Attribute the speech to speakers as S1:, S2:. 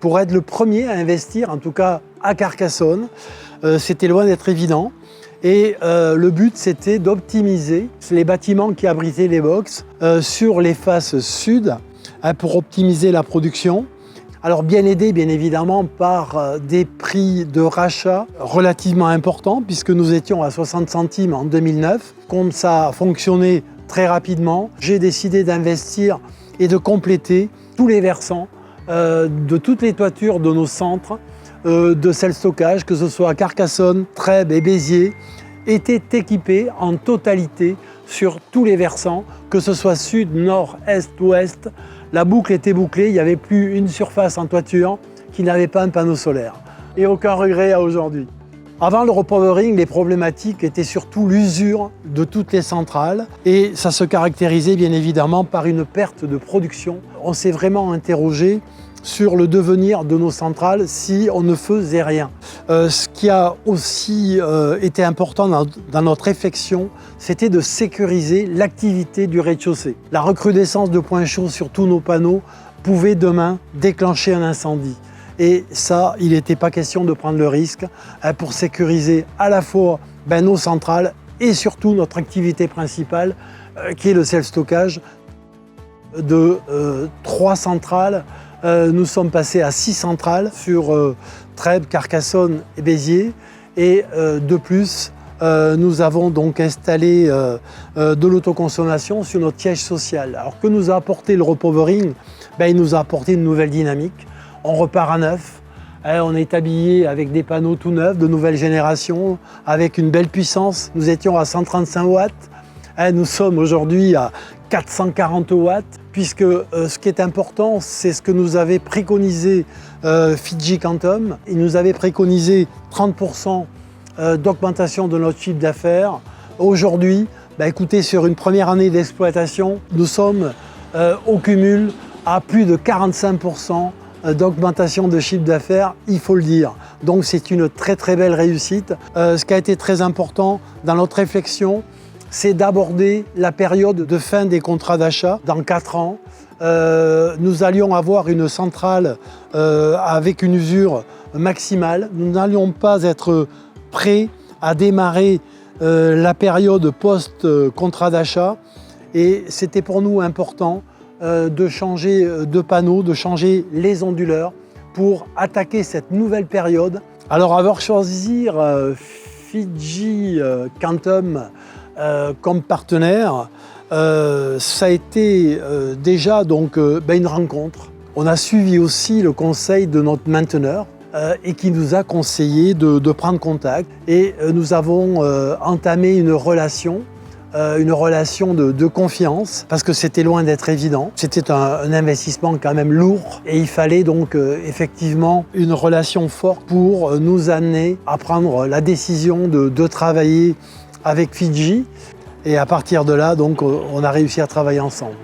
S1: pour être le premier à investir, en tout cas à Carcassonne. C'était loin d'être évident. Et le but, c'était d'optimiser les bâtiments qui abritaient les box sur les faces sud pour optimiser la production. Alors bien aidé, bien évidemment, par des prix de rachat relativement importants, puisque nous étions à 60 centimes en 2009. Comme ça a fonctionné très rapidement, j'ai décidé d'investir et de compléter tous les versants de toutes les toitures de nos centres de self-stockage, que ce soit à Carcassonne, Trèbes et Béziers, étaient équipés en totalité sur tous les versants, que ce soit sud, nord, est, ouest. La boucle était bouclée, il n'y avait plus une surface en toiture qui n'avait pas un panneau solaire. Et aucun regret à aujourd'hui. Avant le repowering, les problématiques étaient surtout l'usure de toutes les centrales et ça se caractérisait bien évidemment par une perte de production. On s'est vraiment interrogé sur le devenir de nos centrales si on ne faisait rien. Ce qui a aussi été important dans notre réflexion, c'était de sécuriser l'activité du rez-de-chaussée. La recrudescence de points chauds sur tous nos panneaux pouvait demain déclencher un incendie. Et ça, il n'était pas question de prendre le risque pour sécuriser à la fois nos centrales et surtout notre activité principale qui est le self-stockage. De 3 centrales, nous sommes passés à 6 centrales sur Trèbes, Carcassonne et Béziers. Et de plus, nous avons donc installé de l'autoconsommation sur notre siège social. Alors que nous a apporté le repowering, il nous a apporté une nouvelle dynamique. On repart à neuf, on est habillé avec des panneaux tout neufs, de nouvelle génération, avec une belle puissance. Nous étions à 135 watts, nous sommes aujourd'hui à 440 watts, puisque ce qui est important, c'est ce que nous avait préconisé Fidji Quantum. Il nous avait préconisé 30% d'augmentation de notre chiffre d'affaires. Aujourd'hui, écoutez, sur une première année d'exploitation, nous sommes au cumul à plus de 45% d'augmentation de chiffre d'affaires, il faut le dire. Donc c'est une très très belle réussite. Ce qui a été très important dans notre réflexion, c'est d'aborder la période de fin des contrats d'achat. Dans 4 ans, nous allions avoir une centrale avec une usure maximale. Nous n'allions pas être prêts à démarrer la période post-contrat d'achat. Et c'était pour nous important de changer de panneau, de changer les onduleurs pour attaquer cette nouvelle période. Alors avoir choisi Fidji Quantum comme partenaire, ça a été déjà donc, une rencontre. On a suivi aussi le conseil de notre mainteneur et qui nous a conseillé de prendre contact. Et nous avons entamé une relation de confiance, parce que c'était loin d'être évident. C'était un investissement quand même lourd et il fallait donc effectivement une relation forte pour nous amener à prendre la décision de travailler avec Fidji. Et à partir de là, donc, on a réussi à travailler ensemble.